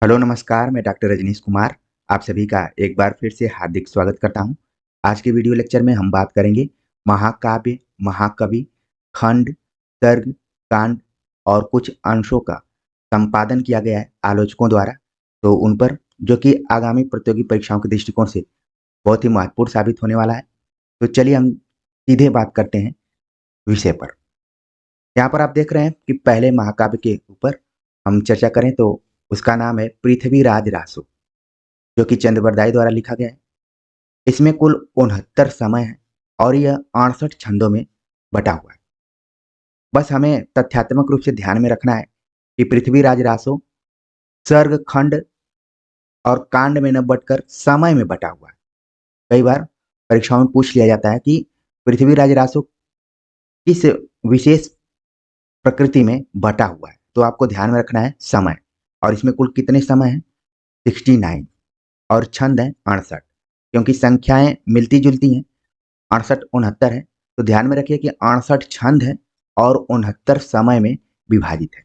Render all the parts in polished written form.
Hello नमस्कार, मैं doctor Rajneesh Kumar आप सभी का एक बार फिर से हार्दिक स्वागत करता हूं। आज के वीडियो लेक्चर में हम बात करेंगे महाकाव्य, महाकवि, खंड, सर्ग, कांड और कुछ अंशों का संपादन किया गया है आलोचकों द्वारा। तो उन पर जो कि आगामी प्रतियोगी परीक्षाओं के दृष्टिकोण से बहुत ही महत्वपूर्ण साबित होने वाला है। तो चलिए हम सीधे बात करते हैं विषय पर। यहाँ पर आप देख रहे हैं कि पहले महाकाव्य के ऊपर हम चर्चा करें तो उसका नाम है पृथ्वीराज रासो, जो कि चंद्रबरदाई द्वारा लिखा गया है। इसमें कुल 69 समय है और यह 68 छंदों में बटा हुआ है। बस हमें तथ्यात्मक रूप से ध्यान में रखना है कि पृथ्वीराज रासो सर्ग, खंड और कांड में न बटकर समय में बटा हुआ है। कई बार परीक्षाओं में पूछ लिया जाता है कि पृथ्वीराज रासो किस विशेष प्रकृति में बटा हुआ है, तो आपको ध्यान में रखना है समय। और इसमें कुल कितने समय हैं? 69 और छंद है 68, क्योंकि संख्याएं मिलती जुलती हैं। 68 69 है, तो ध्यान में रखिए कि 68 छंद है और 69 समय में विभाजित है।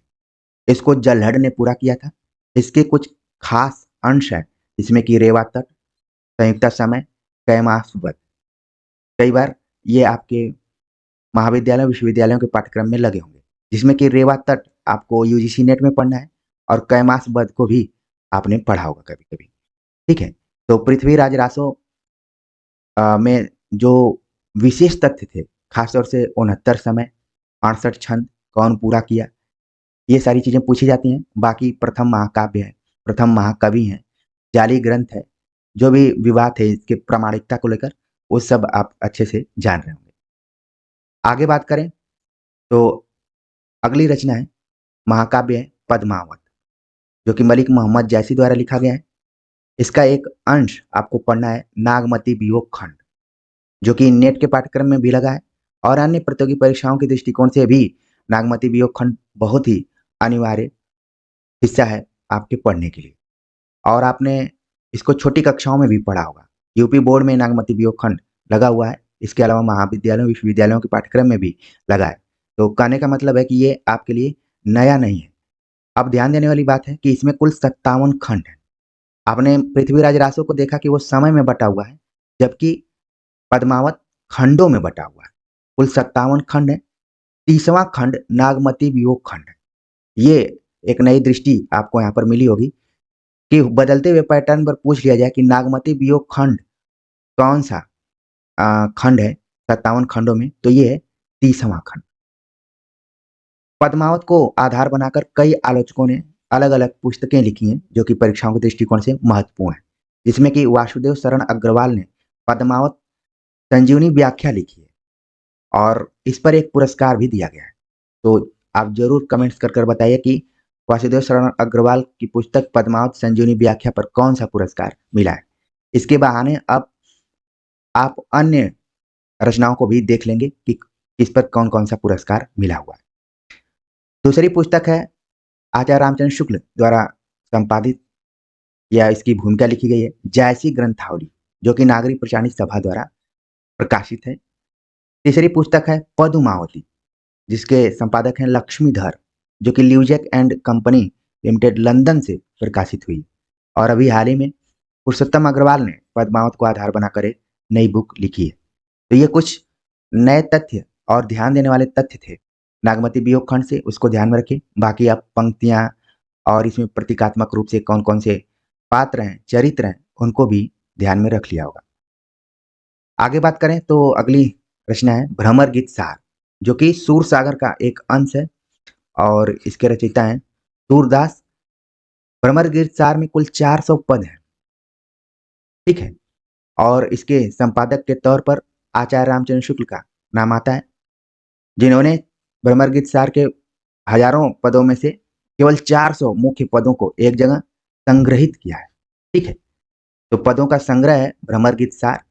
इसको जल्हड़ ने पूरा किया था। इसके कुछ खास अंश हैं, जिसमें कि रेवा तट, संयुक्ता समय, कैमासवत। कई बार ये आपके महाविद्यालय विश्वविद्यालयों के पाठ्यक्रम में लगे होंगे, जिसमें कि रेवा तट आपको यूजीसी नेट में पढ़ना है और कैमासवत को भी आपने पढ़ा होगा कभी कभी। ठीक है। तो पृथ्वीराज रासो में जो विशेष तथ्य थे, खासतौर से 69 समय, 68 छंद कौन पूरा किया, ये सारी चीजें पूछी जाती हैं। बाकी प्रथम महाकाव्य है, प्रथम महाकवि है, जाली ग्रंथ है, जो भी विवाद है इसके प्रामाणिकता को लेकर, वो सब आप अच्छे से जान रहे होंगे। आगे बात करें तो अगली रचना है महाकाव्य है पद्मावत, जो कि मलिक मोहम्मद जैसी द्वारा लिखा गया है। इसका एक अंश आपको पढ़ना है नागमती वियोग खंड, जो कि नेट के पाठ्यक्रम में भी लगा है और अन्य प्रतियोगी परीक्षाओं के दृष्टिकोण से भी नागमती वियोग खंड बहुत ही अनिवार्य हिस्सा है आपके पढ़ने के लिए। और आपने इसको छोटी कक्षाओं में भी पढ़ा होगा। यूपी बोर्ड में नागमती वियोग खंड लगा हुआ है। इसके अलावा महाविद्यालयों विश्वविद्यालयों के पाठ्यक्रम में भी लगा है। तो कहने का मतलब है कि ये आपके लिए नया नहीं है। अब ध्यान देने वाली बात है कि इसमें कुल 57 खंड है। आपने पृथ्वीराज रासो को देखा कि वो समय में बटा हुआ है, जबकि पद्मावत खंडों में बटा हुआ है। कुल 57 खंड है। 30वां खंड नागमती वियोग खंड है। ये एक नई दृष्टि आपको यहाँ पर मिली होगी कि बदलते हुए पैटर्न पर पूछ लिया जाए कि नागमती वियोग खंड कौन सा खंड है 57 खंडों में, तो ये है 30वां खंड। पद्मावत को आधार बनाकर कई आलोचकों ने अलग अलग पुस्तकें लिखी हैं, जो कि परीक्षाओं के दृष्टिकोण से महत्वपूर्ण है, जिसमें कि वासुदेव शरण अग्रवाल ने पद्मावत संजीवनी व्याख्या लिखी है और इस पर एक पुरस्कार भी दिया गया है। तो आप जरूर कमेंट्स कर कर बताइए कि वासुदेव शरण अग्रवाल की पुस्तक पद्मावत संजीवनी व्याख्या पर कौन सा पुरस्कार मिला है। इसके बहाने अब आप अन्य रचनाओं को भी देख लेंगे कि किस पर कौन कौन सा पुरस्कार मिला हुआ है। दूसरी पुस्तक है आचार्य रामचंद्र शुक्ल द्वारा संपादित या इसकी भूमिका लिखी गई है जायसी ग्रंथावली, जो कि नागरिक प्रचारणी सभा द्वारा प्रकाशित है। तीसरी पुस्तक है पद्मावती, जिसके संपादक हैं लक्ष्मीधर, जो कि ल्यूजैक एंड कंपनी लिमिटेड लंदन से प्रकाशित हुई। और अभी हाल ही में पुरुषोत्तम अग्रवाल ने पद्मावत को आधार बनाकर एक नई बुक लिखी है। तो ये कुछ नए तथ्य और ध्यान देने वाले तथ्य थे नागमती वियोग खंड से, उसको ध्यान में रखिए। बाकी आप पंक्तियां और इसमें प्रतीकात्मक रूप से कौन कौन से पात्र हैं, चरित्र हैं, उनको भी ध्यान में रख लिया होगा। आगे बात करें तो अगली रचना है भ्रमर गीत सार, जो कि सूर सागर का एक अंश है और इसके रचयिता हैं सूरदास। भ्रमर गीत सार में कुल 400 पद हैं। ठीक है। और इसके संपादक के तौर पर आचार्य रामचंद्र शुक्ल का नाम आता है, जिन्होंने भ्रमर गीत सार के हजारों पदों में से केवल 400 मुख्य पदों को एक जगह संग्रहित किया है। ठीक है। तो पदों का संग्रह है भ्रमर गीत सार,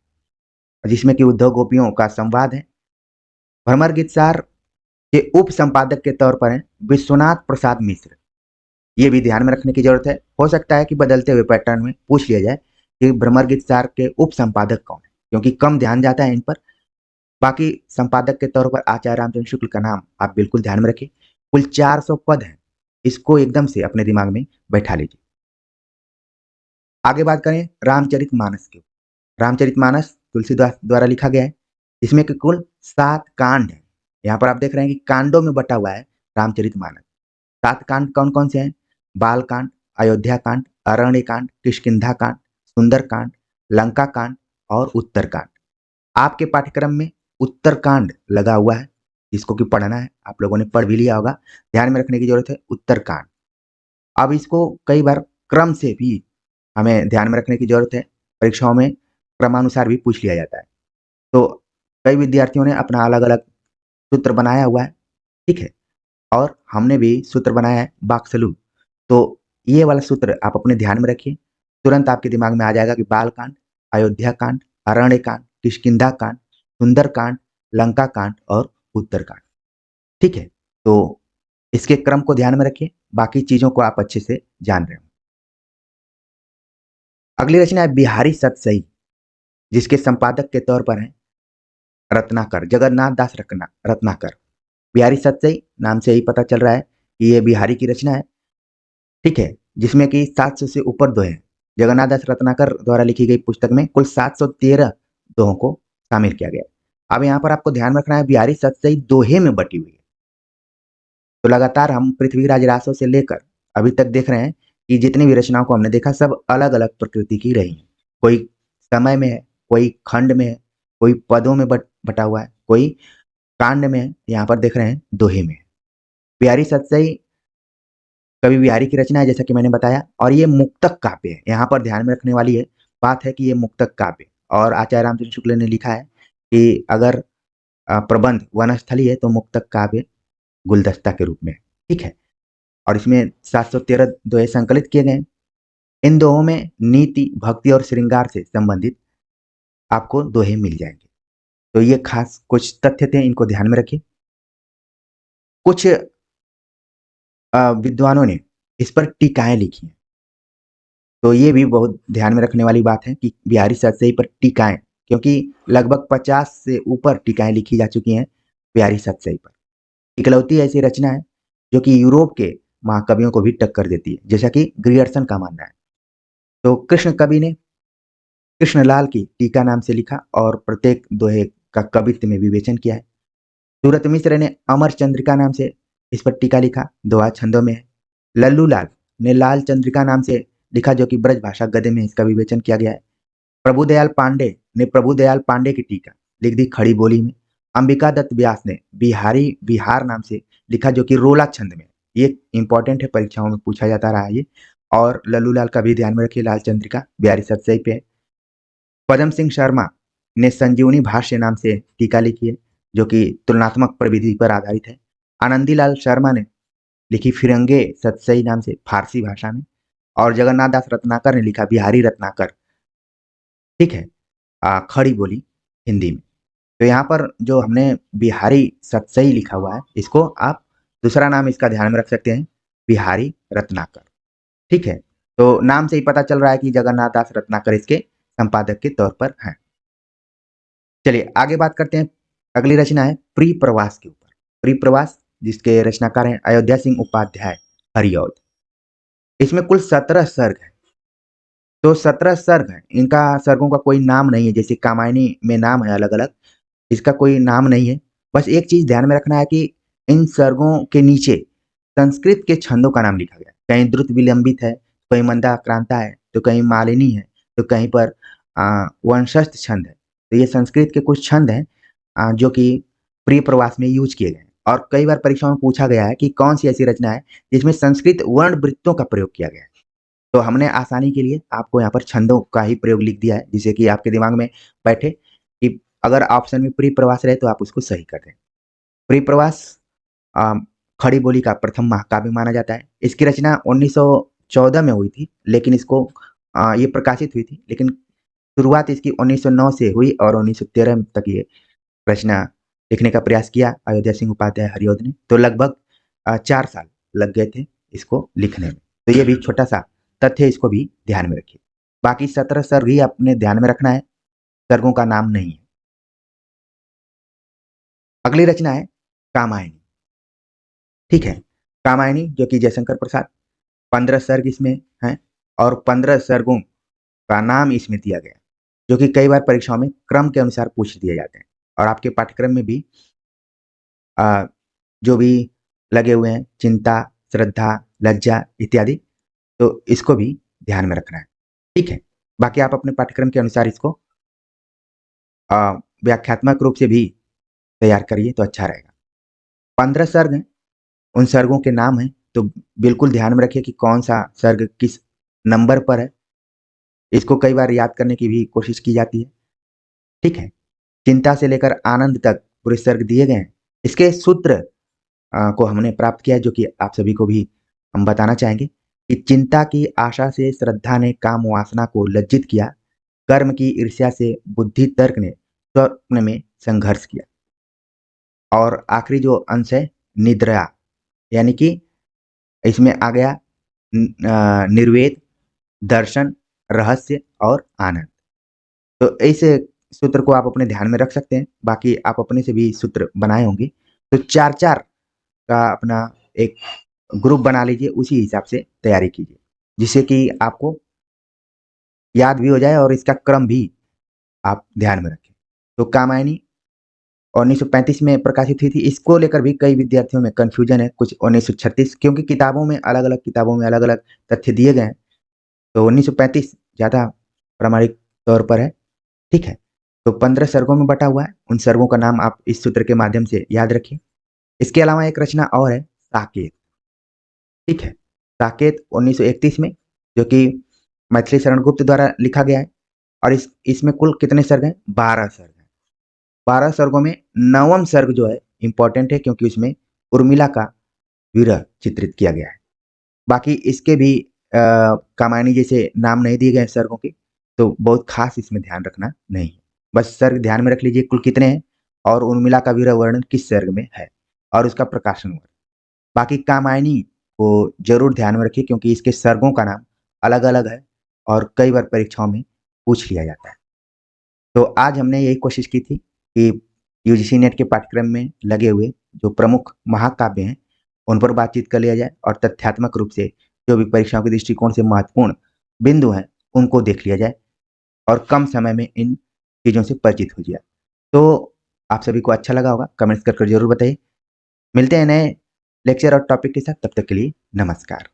जिसमें कि उद्धव गोपियों का संवाद है। भ्रमर गीत सार के उप संपादक के तौर पर हैं विश्वनाथ प्रसाद मिश्र। ये भी ध्यान में रखने की जरूरत है। हो सकता है कि बदलते हुए पैटर्न में पूछ लिया जाए कि भ्रमर गीत सार के उप संपादक कौन है, क्योंकि कम ध्यान जाता है इन पर। बाकी संपादक के तौर पर आचार्य रामचंद्र शुक्ल का नाम आप बिल्कुल ध्यान में रखिए। कुल 400 पद हैं, इसको एकदम से अपने दिमाग में बैठा लीजिए। आगे बात करें रामचरितमानस की। रामचरितमानस तुलसीदास द्वारा लिखा गया है। इसमें के कुल 7 कांड हैं। यहाँ पर आप देख रहे हैं कि कांडों में बटा हुआ है रामचरितमानस। 7 कांड कौन-कौन से हैं? बाल कांड, अयोध्या कांड, अरण्य कांड, किष्किंधा कांड, सुंदर कांड, लंका कांड और उत्तर कांड। आपके पाठ्यक्रम में उत्तर कांड लगा हुआ है, इसको कि पढ़ना है, आप लोगों ने पढ़ भी लिया होगा। ध्यान में रखने की जरूरत है उत्तर कांड। अब इसको कई बार क्रम से भी हमें ध्यान में रखने की जरूरत है। परीक्षाओं में क्रमानुसार भी पूछ लिया जाता है। तो कई विद्यार्थियों ने अपना अलग-अलग सूत्र बनाया हुआ है, ठीक है? और हमने भी सूत्र बनाया है बाक्सलू। तो ये वाला सूत्र आप अपने ध्यान में रखिए। तुरंत आपके दिमाग में आ जाएगा कि बाल कांड, अयोध्या कांड, अरण्य कांड, किष्किंधा कांड, सुंदर कांड, लंका कांड और उत्तर कांड। ठीक है? तो इसके क्रम को ध्यान में रखिए, बाकी चीज़ों को आप अच्छे से जान रहे हो। अगली रचना है बिहारी सतसई, जिसके संपादक के तौर पर हैं रत्नाकर, जगन्नाथ दास रत्नाकर। बिहारी सतसई नाम से ही पता चल रहा है कि ये बिहारी की रचना है, ठीक है? जिसमें कि 700 से ऊपर दोहे हैं। जगन्नाथ दास रत्नाकर द्वारा लिखी गई पुस्तक में कुल 713 दोहों को शामिल किया गया है। अब यहाँ पर आपको ध्यान रखना है बिहारी सतसई दोहे में बटी हुई है। तो लगातार हम पृथ्वीराज रासो से लेकर अभी तक देख रहे हैं कि जितनी भी रचनाओं को हमने देखा सब अलग-अलग प्रकृति की रही हैं। कोई समय में है, कोई खंड में है, कोई पदों में बटा हुआ है, कोई कांड में है, यहाँ पर देख रहे हैं दोहे में है। बिहारी सतसई कवि बिहारी की रचना है जैसा कि मैंने बताया और ये मुक्तक काव्य है। यहाँ पर ध्यान में रखने वाली है बात है कि ये मुक्तक काव्य और आचार्य रामचंद्र शुक्ल ने लिखा है कि अगर प्रबंध वनस्थली है तो मुक्तक काव्य गुलदस्ता के रूप में है, ठीक है? और इसमें 713 दोहे संकलित किए गए हैं। इन दोहों में नीति, भक्ति और श्रृंगार से संबंधित आपको दोहे मिल जाएंगे। तो ये खास कुछ तथ्य थे, इनको ध्यान में रखिए। कुछ विद्वानों ने इस पर टीकाएं लिखी हैं, तो ये भी बहुत ध्यान में रखने वाली बात है कि बिहारी सतसई पर टीकाएं, क्योंकि लगभग 50 से ऊपर टीकाएं लिखी जा चुकी हैं बिहारी सतसई पर। इकलौती ऐसी रचना है जो कि यूरोप के महाकवियों को भी टक्कर देती है, जैसा कि ग्रियर्सन का मानना है। तो कृष्ण कवि ने कृष्णलाल की टीका नाम से लिखा और प्रत्येक दोहे का कवित्व में विवेचन किया है। सूरत मिश्र ने अमर चंद्रिका नाम से इस पर टीका लिखा, दोहा छंदों में है। लल्लू लाल ने लाल चंद्रिका नाम से लिखा जो कि ब्रज भाषा गद्य में इसका विवेचन किया गया है। प्रभुदयाल पांडे ने प्रभुदयाल पांडे की टीका लिख दी खड़ी बोली में। अंबिका दत्त व्यास ने बिहारी बिहार नाम से लिखा जो कि रोला छंद में। ये इंपॉर्टेंट है, परीक्षाओं में पूछा जाता रहा है ये। और लल्लू लाल का भी ध्यान में रखिए, लाल चंद्रिका बिहारी सतसई पे है। पदम सिंह शर्मा ने संजीवनी भाष्य नाम से टीका लिखी है जो कि तुलनात्मक प्रविधि पर आधारित है। आनंदीलाल शर्मा ने लिखी फिरंगे सतसई नाम से फारसी भाषा में। और जगन्नाथ दास रत्नाकर ने लिखा बिहारी रत्नाकर, ठीक है, खड़ी बोली हिंदी में। तो यहाँ पर जो हमने बिहारी सतसई लिखा हुआ है, इसको आप दूसरा नाम इसका ध्यान में रख सकते हैं, बिहारी रत्नाकर, ठीक है? तो नाम से ही पता चल रहा है कि जगन्नाथ दास रत्नाकर इसके संपादक के तौर पर हैं। चलिए आगे बात करते हैं। अगली रचना है प्री प्रवास के ऊपर। प्री प्रवास जिसके रचनाकार हैं अयोध्या सिंह उपाध्याय हरिऔध। इसमें कुल 17 सर्ग हैं। तो 17 सर्ग हैं, इनका सर्गों का कोई नाम नहीं है, जैसे कामायनी में नाम है अलग अलग, इसका कोई नाम नहीं है। बस एक चीज ध्यान में रखना है कि इन सर्गों के नीचे संस्कृत के छंदों का नाम लिखा गया है। कहीं द्रुत विलंबित है, कहीं मंदाक्रांता है, तो कहीं मालिनी है, तो कहीं पर वंशस्थ छंद है। तो ये संस्कृत के कुछ छंद हैं जो कि प्रिय प्रवास में यूज किए गए हैं। और कई बार परीक्षाओं में पूछा गया है कि कौन सी ऐसी रचना है जिसमें संस्कृत वर्ण वृत्तों का प्रयोग किया गया है। तो हमने आसानी के लिए आपको यहाँ पर छंदों का ही प्रयोग लिख दिया है, जिससे कि आपके दिमाग में बैठे कि अगर ऑप्शन में प्रिय प्रवास रहे तो आप उसको सही कर दें। प्रिय प्रवास अ, खड़ी बोली का प्रथम महाकाव्य माना जाता है। इसकी रचना 1914 में हुई थी, लेकिन इसको ये प्रकाशित हुई थी, लेकिन शुरुआत इसकी 1909 से हुई और 1913 तक ये रचना लिखने का प्रयास किया अयोध्या सिंह उपाध्याय हरिऔध ने। तो लगभग 4 साल लग गए थे इसको लिखने में। तो ये भी छोटा सा तथ्य, इसको भी ध्यान में रखिए। बाकी 17 सर्ग ही अपने ध्यान में रखना है, सर्गों का नाम नहीं है। अगली रचना है कामायनी, ठीक है? कामायनी जो कि जयशंकर प्रसाद, 15 सर्ग इसमें हैं और 15 सर्गों का नाम इसमें दिया गया है, जो कि कई बार परीक्षाओं में क्रम के अनुसार पूछ दिए जाते हैं। और आपके पाठ्यक्रम में भी अ, जो भी लगे हुए हैं चिंता, श्रद्धा, लज्जा इत्यादि, तो इसको भी ध्यान में रखना है। ठीक है? बाकी आप अपने पाठ्यक्रम के अनुसार इसको अ, व्याख्यात्मक रूप से भी तैयार करिए तो अच्छा रहेगा। 15 सर्ग हैं, उन सर्गों के नाम हैं, तो बिल्कुल ध्यान में रखिए कि कौन-सा सर्ग किस नंबर पर है। इसको कई बार याद करने की भी कोशिश की जाती है। ठीक है? चिंता से लेकर आनंद तक पूरे सर्ग दिए गए हैं। इसके सूत्र को हमने प्राप्त किया है, जो कि आप सभी को भी हम बताना चाहेंगे कि चिंता की आशा से श्रद्धा ने काम वासना को लज्जित किया, कर्म की ईर्ष्या से बुद्धि तर्क ने स्वप्न में संघर्ष किया। और आखिरी जो अंश है निद्रा, यानी कि इसमें आ गया निर्वेद, दर्शन, रहस्य और आनंद। तो इस सूत्र को आप अपने ध्यान में रख सकते हैं। बाकी आप अपने से भी सूत्र बनाए होंगे, तो 4-4 का अपना एक ग्रुप बना लीजिए, उसी हिसाब से तैयारी कीजिए, जिससे कि आपको याद भी हो जाए और इसका क्रम भी आप ध्यान में रखें। तो कामायनी 1935 में प्रकाशित हुई थी। इसको लेकर भी कई विद्यार्थियों में कन्फ्यूजन है, कुछ 1936, क्योंकि किताबों में अलग-अलग तथ्य दिए गए हैं। तो 1935 ज़्यादा प्रामाणिक तौर पर है। ठीक है? तो 15 सर्गों में बटा हुआ है। उन सर्गों का नाम आप इस सूत्र के माध्यम से याद रखिए। इसके अलावा एक रचना और है साकेत। ठीक है? साकेत 1931 में, जो कि मैथिली शरण गुप्त द्वारा लिखा गया है। और इसमें कुल कितने सर्ग हैं? 12 सर्ग हैं। 12 सर्गों में 9वां सर्ग जो है इम्पोर्टेंट है, क्योंकि उसमें उर्मिला का विरह चित्रित किया गया है। बाकी इसके भी कामायनी जैसे नाम नहीं दिए गए हैं सर्गों के, तो बहुत खास इसमें ध्यान रखना नहीं है। बस सर्ग ध्यान में रख लीजिए कुल कितने हैं, और उर्मिला का विरह वर्णन किस सर्ग में है, और उसका प्रकाशन वर्ष। बाकी कामायनी को जरूर ध्यान में रखिए, क्योंकि इसके सर्गों का नाम अलग-अलग है और कई बार परीक्षाओं में पूछ लिया जाता है। तो आज हमने यही कोशिश की थी कि यूजीसी नेट के पाठ्यक्रम में लगे हुए जो प्रमुख महाकाव्य हैं, उन पर बातचीत कर लिया जाए, और तथ्यात्मक रूप से जो भी परीक्षाओं के दृष्टिकोण से महत्वपूर्ण बिंदु हैं, उनको देख लिया जाए, और कम समय में इन चीज़ों से परिचित हो जाए। तो आप सभी को अच्छा लगा होगा, कमेंट्स कर जरूर बताइए। मिलते हैं नए लेक्चर और टॉपिक के साथ, तब तक के लिए नमस्कार।